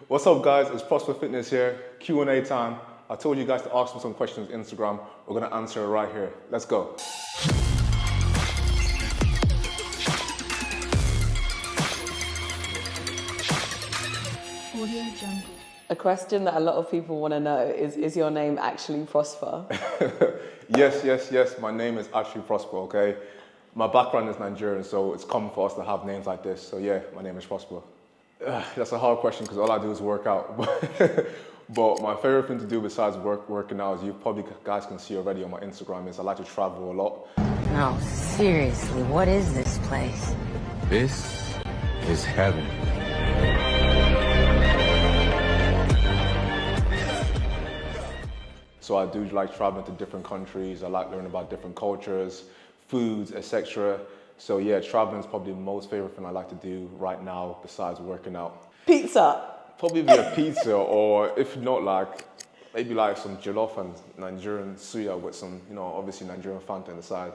What's up, guys? It's Prosper Fitness here. Q&A time. I told you guys to ask me some questions on Instagram. We're gonna answer it right here. Let's go. A question that a lot of people want to know is your name actually Prosper? Yes. My name is actually Prosper, okay? My background is Nigerian, so it's common for us to have names like this. So yeah, my name is Prosper. That's a hard question because all I do is work out. But my favorite thing to do besides working out, as you probably guys can see already on my Instagram, is I like to travel a lot. No, seriously, what is this place? This is heaven. So I do like traveling to different countries. I like learning about different cultures, foods, etc. So yeah, traveling is probably the most favorite thing I like to do right now besides working out. Pizza. Probably be a pizza, or if not, maybe like some jollof and Nigerian suya with some, obviously Nigerian Fanta on the side.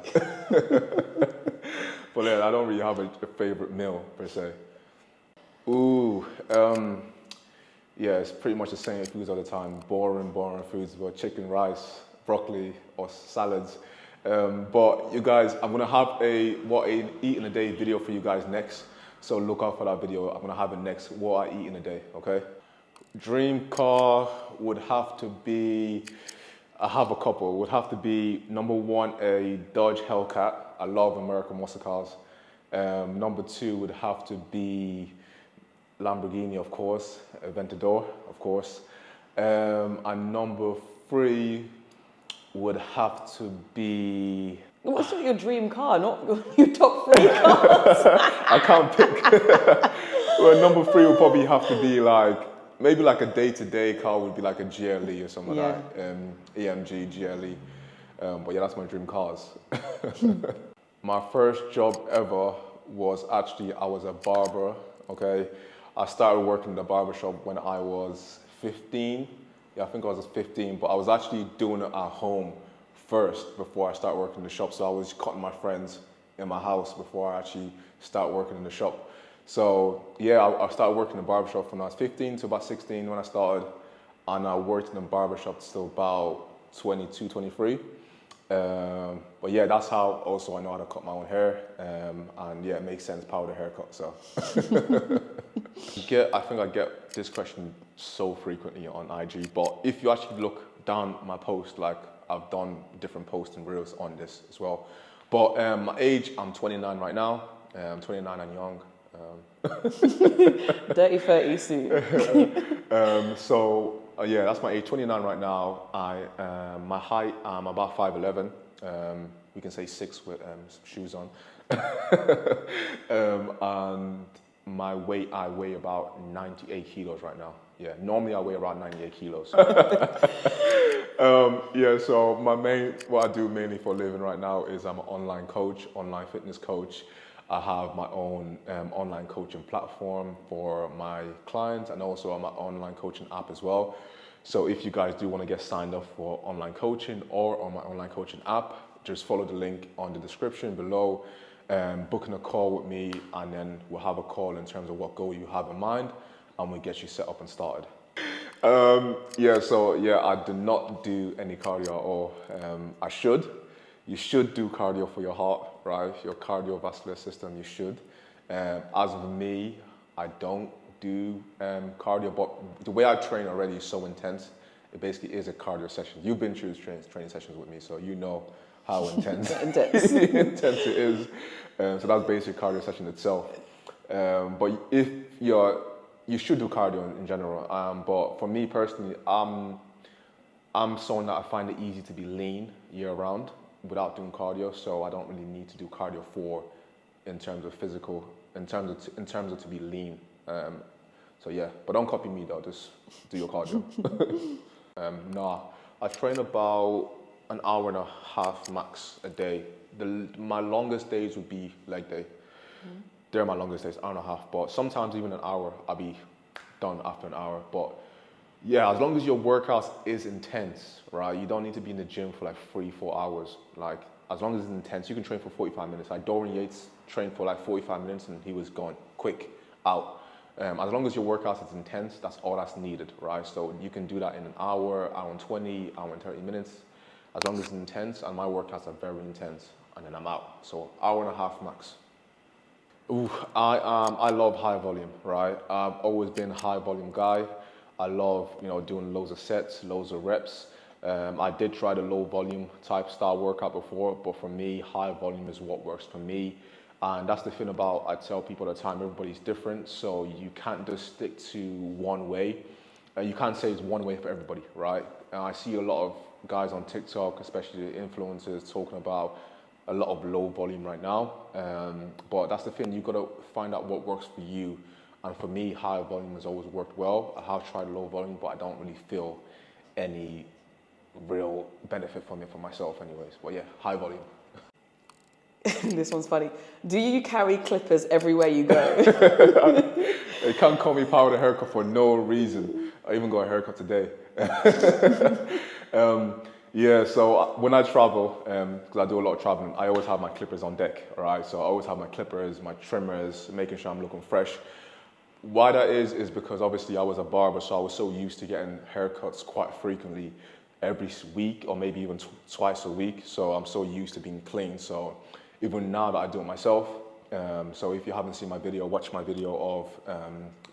But yeah, I don't really have a favorite meal per se. Yeah, it's pretty much the same foods all the time. Boring foods, but chicken, rice, broccoli, or salads. But you guys, I'm gonna have a what I eat in a day video for you guys next. So look out for that video. I'm gonna have it next, what I eat in a day, okay? Dream car would have to be, I have a couple. Would have to be, number one, a Dodge Hellcat. I love American muscle cars. Number two would have to be Lamborghini, of course, Aventador, of course. And number three would have to be... What's your dream car, not your top 3 cars? I can't pick. Well, number three would probably have to be maybe a day-to-day car would be like a GLE or something like that. AMG, GLE. But yeah, that's my dream cars. My first job ever was actually, I was a barber, okay? I started working in the barber shop when I was 15. Yeah, I think I was 15, but I was actually doing it at home first before I started working in the shop. So I was cutting my friends in my house before I actually start working in the shop. So yeah, I started working in the barber shop when I was 15 to about 16 when I started. And I worked in the barber shop till about 22, 23. But yeah, that's how also I know how to cut my own hair. And yeah, it makes sense, powder haircut, so. I think I get this question so frequently on IG, but if you actually look down my post, I've done different posts and reels on this as well. But my age, I'm 29 right now. I'm 29 and young. Dirty 30 soon. Yeah, that's my age, 29 right now. My height, I'm about 5'11". We can say 6 with some shoes on. And my weight, I weigh about 98 kilos right now. Yeah, normally I weigh around 98 kilos. Yeah, so what I do mainly for a living right now is I'm an online coach, online fitness coach. I have my own online coaching platform for my clients, and also my online coaching app as well. So if you guys do want to get signed up for online coaching or on my online coaching app, just follow the link on the description below, booking a call with me, and then we'll have a call in terms of what goal you have in mind, and we'll get you set up and started. I do not do any cardio at all. I should. You should do cardio for your heart, right? Your cardiovascular system, you should. As of me, I don't do cardio, but the way I train already is so intense. It basically is a cardio session. You've been through training sessions with me, so you know how intense intense it is. So that's basic cardio session itself. But if you should do cardio in general. But for me personally, I'm someone that I find it easy to be lean year round without doing cardio, so I don't really need to do cardio in terms of physical, in terms of to be lean. So yeah, but don't copy me though, just do your cardio. I train about an hour and a half max a day. My longest days would be leg day. They're my longest days, hour and a half, but sometimes even an hour, I'll be done after an hour. But yeah, as long as your workout is intense, right? You don't need to be in the gym for 3-4 hours. As long as it's intense, you can train for 45 minutes. Dorian Yates trained for 45 minutes and he was gone quick out. As long as your workout is intense, that's all that's needed, right? So you can do that in an hour, hour and 20, hour and 30 minutes, as long as it's intense, and my workouts are very intense, and then I'm out. So hour and a half max. Ooh, I love high volume, right? I've always been a high volume guy. I love, doing loads of sets, loads of reps. I did try the low volume type style workout before, but for me, high volume is what works for me. And that's the thing about, I tell people all the time, everybody's different, so you can't just stick to one way. You can't say it's one way for everybody, right? I see a lot of guys on TikTok, especially the influencers, talking about a lot of low volume right now. But that's the thing, you've got to find out what works for you. And for me, high volume has always worked well. I have tried low volume, but I don't really feel any real benefit from it for myself anyways. But yeah, high volume. This one's funny. Do you carry clippers everywhere you go? They can't call me Power the Haircut for no reason. I even got a haircut today. Yeah, so when I travel, because I do a lot of traveling, I always have my clippers on deck, all right? So I always have my clippers, my trimmers, making sure I'm looking fresh. Why that is because obviously I was a barber, so I was so used to getting haircuts quite frequently, every week or maybe even twice a week. So I'm so used to being clean. So even now that I do it myself, so if you haven't seen my video, watch my video of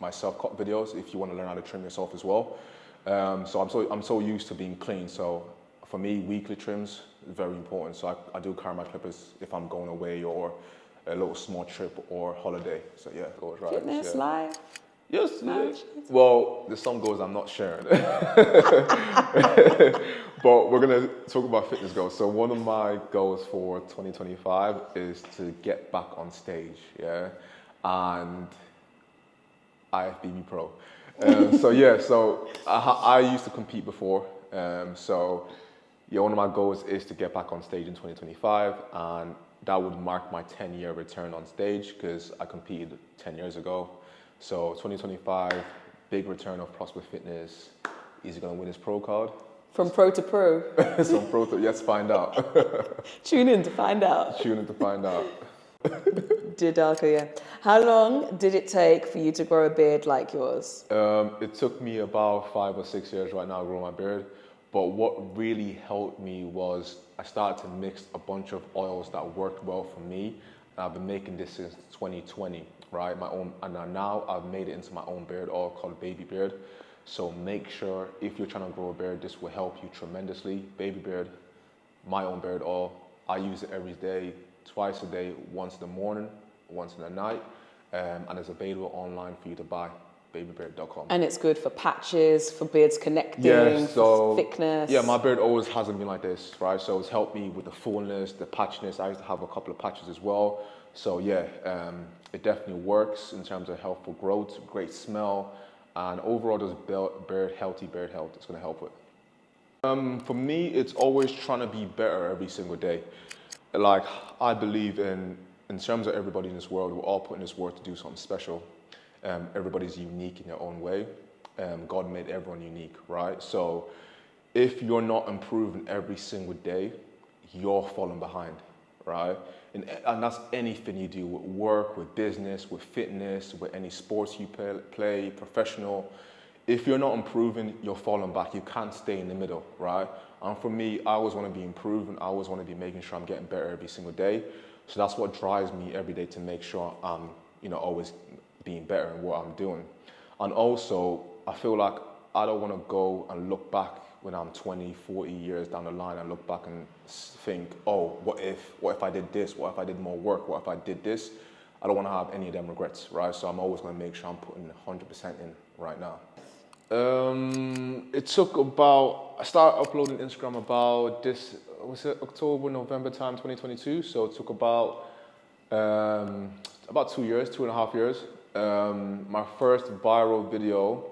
my self-cut videos if you want to learn how to trim yourself as well. So I'm so used to being clean. So for me, weekly trims is very important. So I do carry my clippers if I'm going away or a little small trip or holiday. So yeah, goes right. Fitness, yeah. life. Yes. Marriage. Well, the some goals I'm not sharing. But we're gonna talk about fitness goals. So one of my goals for 2025 is to get back on stage. Yeah, and IFBB Pro. So I used to compete before. One of my goals is to get back on stage in 2025, and that would mark my 10-year return on stage because I competed 10 years ago. So 2025, big return of Prosper Fitness. Is he going to win his pro card? From pro to pro. From pro to, let's find out. Tune in to find out. Tune in to find out. Dear Darko, yeah. How long did it take for you to grow a beard like yours? It took me about 5 or 6 years right now to grow my beard. But what really helped me was I started to mix a bunch of oils that worked well for me. And I've been making this since 2020, right? And now I've made it into my own beard oil called Baby Beard. So make sure if you're trying to grow a beard, this will help you tremendously. Baby Beard, my own beard oil. I use it every day, twice a day, once in the morning, once in the night. And it's available online for you to buy. Babybeard.com. And it's good for patches, for beards connecting, for thickness. Yeah, my beard always hasn't been like this, right? So it's helped me with the fullness, the patchiness. I used to have a couple of patches as well. So yeah, it definitely works in terms of helpful growth, great smell, and overall just healthy beard health. It's going to help with. For me, it's always trying to be better every single day. Like I believe in terms of everybody in this world, we're all put in this world to do something special. Everybody's unique in their own way. God made everyone unique, right? So if you're not improving every single day, you're falling behind, right? And that's anything you do with work, with business, with fitness, with any sports you play, professional. If you're not improving, you're falling back. You can't stay in the middle, right? And for me, I always want to be improving. I always want to be making sure I'm getting better every single day. So that's what drives me every day to make sure I'm, always being better in what I'm doing. And also, I feel like I don't want to go and look back when I'm 20, 40 years down the line and look back and think, oh, what if I did this? What if I did more work? What if I did this? I don't want to have any of them regrets, right? So I'm always going to make sure I'm putting 100% in right now. It took I started uploading Instagram about October, November time, 2022. So it took about 2 years, 2.5 years. My first viral video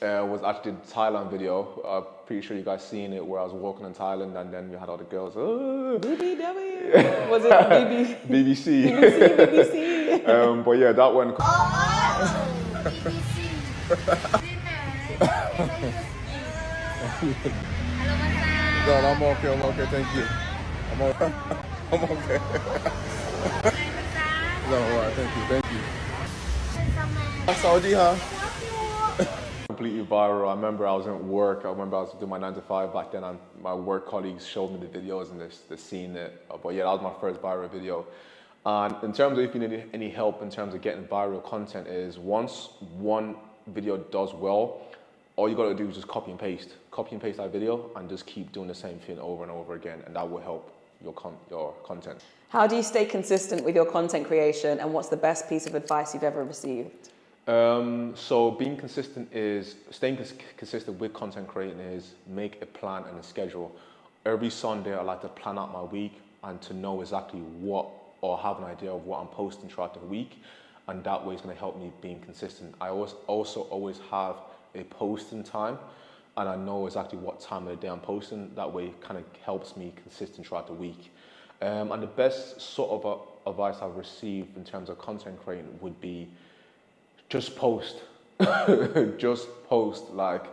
was actually the Thailand video. I'm pretty sure you guys seen it, where I was walking in Thailand and then we had all the girls. BBW. Was it BBC. BBC. But yeah, that one. No, I'm okay, thank you. I'm okay. No, all right, thank you. Saudi, huh? Completely viral. I remember I was at work. I remember I was doing my 9 to 5 back then, and my work colleagues showed me the videos and they're seeing it. But yeah, that was my first viral video. And in terms of if you need any help in terms of getting viral content, is once one video does well, all you gotta do is just copy and paste that video, and just keep doing the same thing over and over again, and that will help your content. How do you stay consistent with your content creation, and what's the best piece of advice you've ever received? So being consistent is, staying consistent with content creating is make a plan and a schedule. Every Sunday I like to plan out my week and to know exactly what, or have an idea of what I'm posting throughout the week, and that way it's going to help me being consistent. I also always have a posting time, and I know exactly what time of the day I'm posting. That way it kind of helps me consistent throughout the week. And the best sort of advice I've received in terms of content creating would be just post. Just post. Like,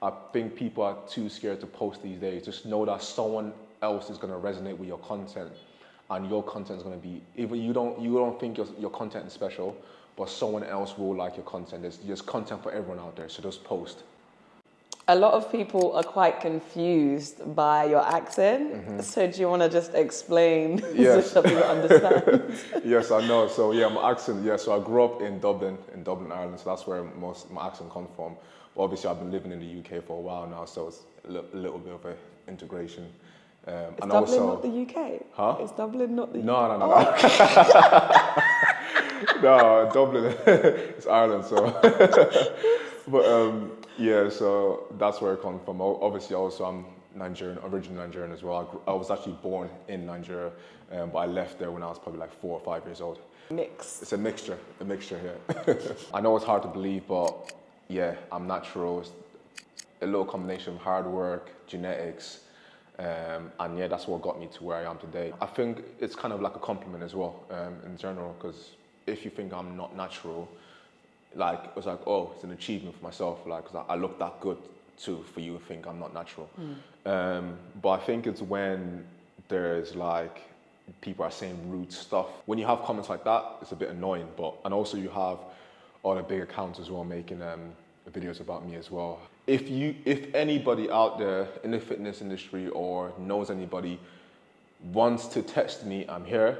I think people are too scared to post these days. Just know that someone else is going to resonate with your content, and your content is going to be, even you don't think your content is special, but someone else will like your content. There's content for everyone out there, so just post. A lot of people are quite confused by your accent. So do you want to just explain Yes. so people understand? Yes, I know. So yeah, my accent, yeah, so I grew up in Dublin, Ireland, so that's where most my accent comes from. But obviously I've been living in the UK for a while now, so it's a little bit of an integration. Is and Dublin also, not the UK? Huh? Is Dublin not the UK? No. No, Dublin, it's Ireland, so. But yeah, so that's where I come from. Obviously, also I'm Nigerian, originally Nigerian as well. I was actually born in Nigeria, but I left there when I was probably like 4 or 5 years old. Mixed. It's a mixture here. I know it's hard to believe, but yeah, I'm natural. It's a little combination of hard work, genetics, and yeah, that's what got me to where I am today. I think it's kind of like a compliment as well, in general, because if you think I'm not natural, like, it's like, oh, it's an achievement for myself, like, 'cause I look that good too, for you to think I'm not natural. But I think it's when there's like, people are saying rude stuff. When you have comments like that, it's a bit annoying, and also you have all the big accounts as well making videos about me as well. If anybody out there in the fitness industry or knows anybody wants to test me, I'm here.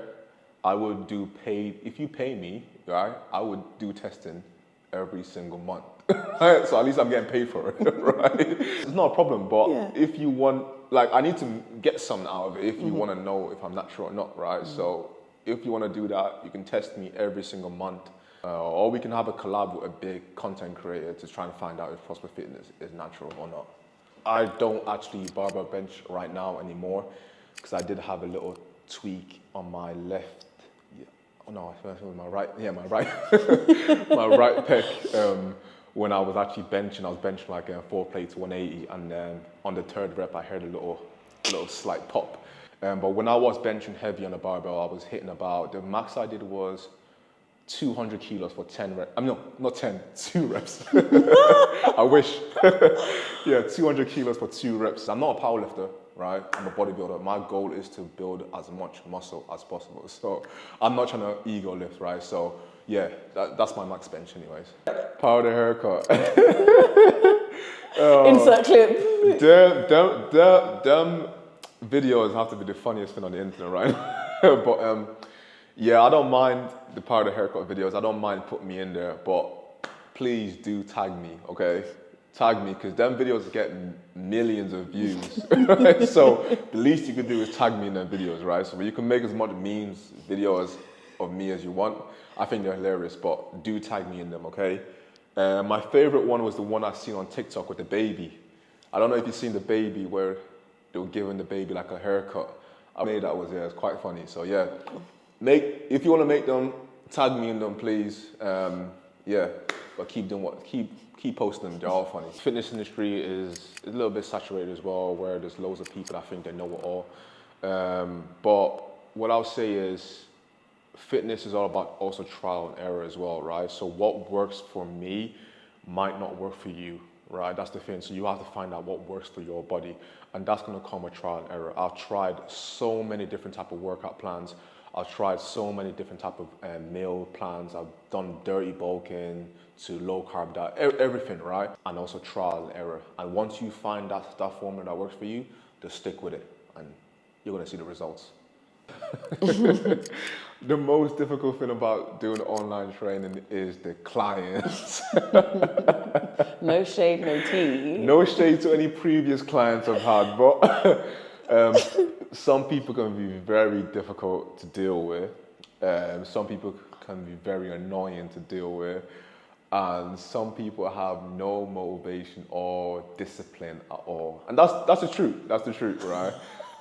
I would do paid, if you pay me, right, I would do testing every single month. Right? So at least I'm getting paid for it, right? It's not a problem, but Yeah. if you want, like, I need to get something out of it if you want to know if I'm natural or not, right? So if you want to do that, you can test me every single month. Or we can have a collab with a big content creator to try and find out if Prosper Fitness is natural or not. I don't actually barbell bench right now anymore, because I did have a little tweak on my left. Oh no, I think it was my right. Yeah, my right, my right pec. When I was actually benching, I was benching like 4 plates, 180, and on the 3rd rep, I heard a little slight pop. But when I was benching heavy on the barbell, I was hitting about, the max I did was 200 kilos for 10 reps. I mean, no, not 10, 2 reps. I wish. Yeah, 200 kilos for 2 reps. I'm not a powerlifter, right? I'm a bodybuilder. My goal is to build as much muscle as possible. So I'm not trying to ego lift, right? So yeah, that's my max bench anyways. Powder haircut. Insert clip. Them videos have to be the funniest thing on the internet, right? But yeah, I don't mind the powder haircut videos. I don't mind putting me in there, but please do tag me, okay? Tag me, because them videos get millions of views, right? So the least you can do is tag me in them videos, right? So you can make as much memes videos of me as you want. I think they're hilarious, but do tag me in them, okay? My favorite one was the one I seen on TikTok with the baby. I don't know if you've seen the baby where they were giving the baby like a haircut. I made that was, yeah, it's quite funny. So yeah, if you want to make them, tag me in them, please. Yeah, but keep posting them. They're all funny. Fitness industry is a little bit saturated as well, where there's loads of people that think they know it all. But what I'll say is, fitness is all about also trial and error as well, right? So what works for me might not work for you, right? That's the thing. So you have to find out what works for your body, and that's going to come with trial and error. I've tried so many different type of workout plans. I've tried so many different type of meal plans. I've done dirty bulking to low carb diet, everything, right? And also trial and error. And once you find that formula that works for you, just stick with it and you're gonna see the results. The most difficult thing about doing online training is the clients. No shade, no tea. No shade to any previous clients I've had, but some people can be very difficult to deal with. Some people can be very annoying to deal with. And some people have no motivation or discipline at all. And that's the truth. That's the truth, right?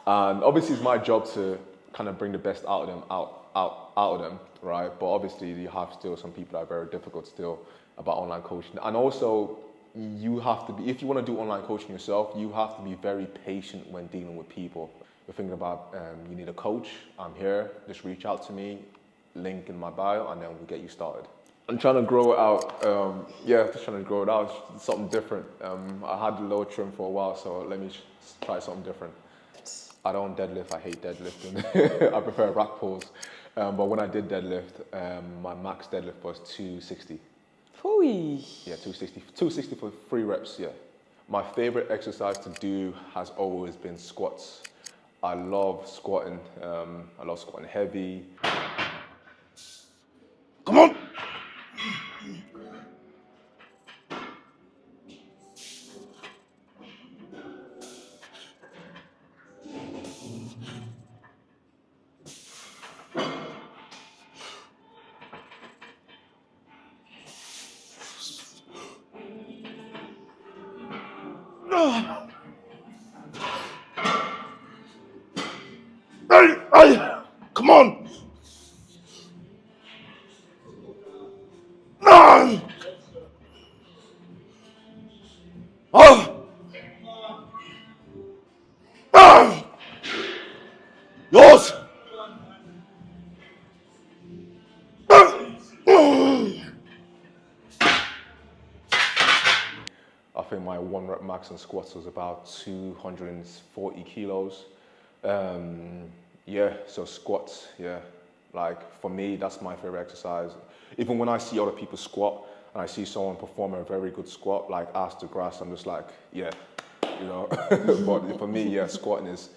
And obviously it's my job to kind of bring the best out of them, out of them, right? But obviously you have still some people that are very difficult still about online coaching. And also you have to be, if you want to do online coaching yourself, you have to be very patient when dealing with people. You're thinking about, you need a coach, I'm here, just reach out to me, link in my bio, and then we'll get you started. I'm trying to grow it out, just trying to grow it out, it's something different. I had the low trim for a while, so let me try something different. I don't deadlift, I hate deadlifting. I prefer rack pulls. But when I did deadlift, my max deadlift was 260. Phooey. Yeah, 260 for 3 reps, yeah. My favorite exercise to do has always been squats. I love squatting. I love squatting heavy. Come on! Hey! Come on! Yours! I think my 1 rep max on squats was about 240 kilos. So squats, like for me, that's my favorite exercise. Even when I see other people squat and I see someone perform a very good squat, like ass to grass, I'm just like, But for me, squatting is,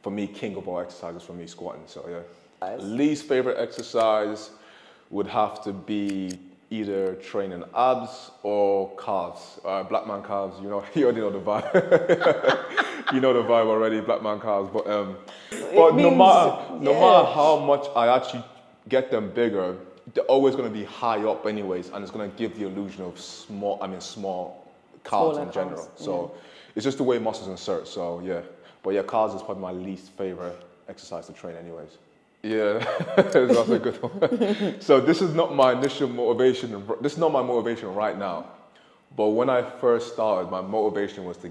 for me, king of all exercises for me, squatting, so yeah. Nice. Least favorite exercise would have to be either training abs or calves. Black man calves, you already know the vibe. You know the vibe already, black man calves. But no matter how much I actually get them bigger, they're always going to be high up anyways, and it's going to give the illusion of small calves in general. Calves, So it's just the way muscles insert. So yeah, but yeah, calves is probably my least favorite exercise to train anyways. Yeah, that's a good one. So this is not my initial motivation. This is not my motivation right now. But when I first started, my motivation was to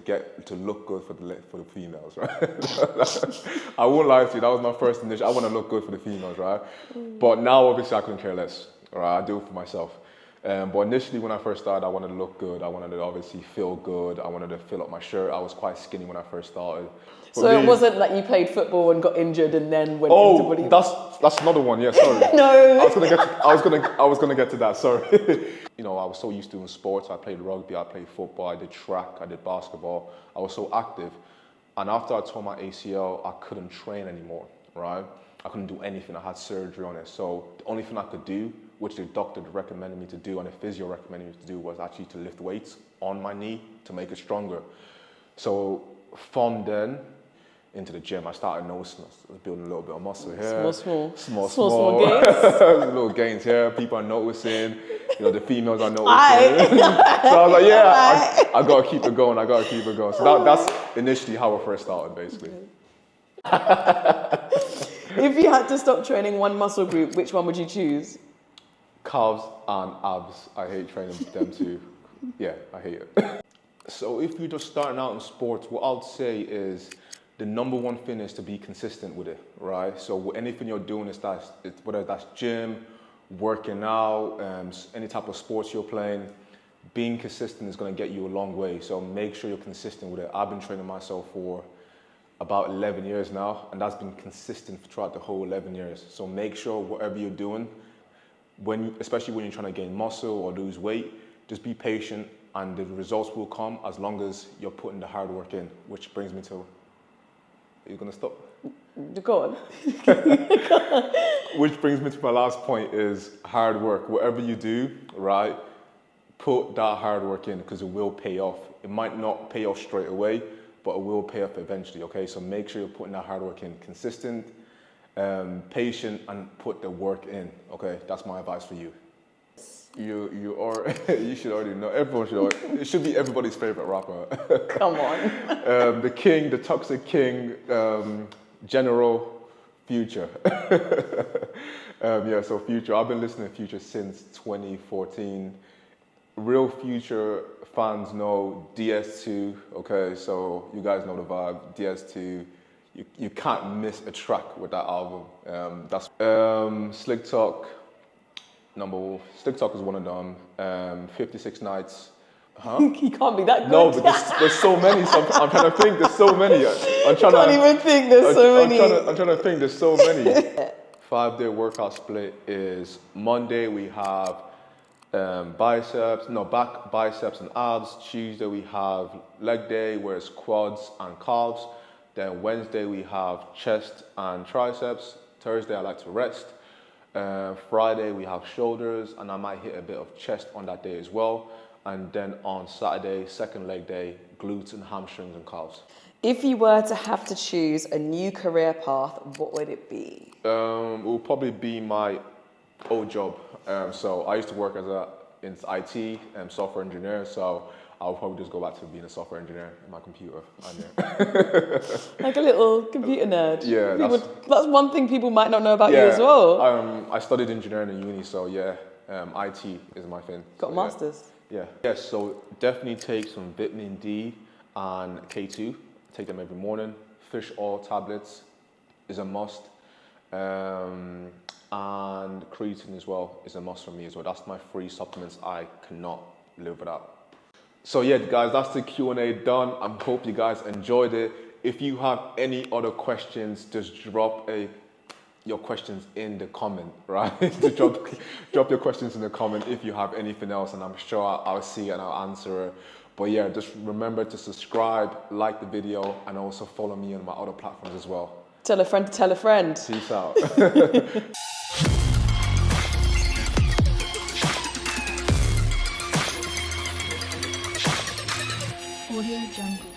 look good for the females, right? I won't lie to you, that was my first initial. I want to look good for the females, right? But now, obviously, I couldn't care less, right? I do it for myself. But initially, when I first started, I wanted to look good. I wanted to obviously feel good. I wanted to fill up my shirt. I was quite skinny when I first started. So it wasn't like you played football and got injured and then went into body. That's another one. Yeah, sorry. No. I was gonna get to that. Sorry. I was so used to doing sports. I played rugby. I played football. I did track. I did basketball. I was so active. And after I tore my ACL, I couldn't train anymore. Right? I couldn't do anything. I had surgery on it. So the only thing I could do, which the doctor recommended me to do and the physio recommended me to do, was actually to lift weights on my knee to make it stronger. So from then into the gym, I started noticing I was building a little bit of muscle here. Small gains. Little gains here. People are noticing. The females are noticing. So I was like, I gotta keep it going. So that's initially how I first started, basically. If you had to stop training one muscle group, which one would you choose? Calves and abs. I hate training them too. Yeah, I hate it. So if you're just starting out in sports, what I'd say is the number one thing is to be consistent with it, right? So anything you're doing, whether that's gym, working out, any type of sports you're playing, being consistent is going to get you a long way. So make sure you're consistent with it. I've been training myself for about 11 years now, and that's been consistent throughout the whole 11 years. So make sure whatever you're doing, especially when you're trying to gain muscle or lose weight, just be patient and the results will come as long as you're putting the hard work in, which brings me to, are you gonna stop? Go on. Which brings me to my last point is hard work. Whatever you do, right, put that hard work in because it will pay off. It might not pay off straight away, but it will pay off eventually, okay? So make sure you're putting that hard work in. Consistent, patient, and put the work in, okay? That's my advice for you. You should already know, it should be everybody's favorite rapper. Come on. The king, the toxic king, General Future. So Future, I've been listening to Future since 2014. Real Future fans know DS2, okay, so you guys know the vibe, DS2. You can't miss a track with that album. That's Slick Talk. Slick Talk is one of them. 56 Nights. Huh? You can't be that good. No, but there's so many. So I'm trying to think. There's so many. I'm trying can't even think. There's so many. I'm trying to think. There's so many. 5-day workout split is Monday we have back biceps and abs. Tuesday we have leg day where it's quads and calves. Then Wednesday we have chest and triceps. Thursday I like to rest. Friday we have shoulders and I might hit a bit of chest on that day as well. And then on Saturday, second leg day, glutes and hamstrings and calves. If you were to have to choose a new career path, what would it be? It will probably be my old job. So I used to work in IT and software engineer. So I'll probably just go back to being a software engineer in my computer. Like a little computer nerd. Yeah, that's one thing people might not know about you as well. I studied engineering in uni, so yeah, IT is my thing. Got a master's. Yeah. Yes, so definitely take some vitamin D and K2. Take them every morning. Fish oil tablets is a must. And creatine as well is a must for me as well. That's my free supplements I cannot live without. So yeah, guys, that's the Q&A done. I hope you guys enjoyed it. If you have any other questions, just drop your questions in the comment, right? Just drop your questions in the comment if you have anything else, and I'm sure I'll see it and I'll answer it. But yeah, just remember to subscribe, like the video, and also follow me on my other platforms as well. Tell a friend to tell a friend. Peace out. Audio Jungle.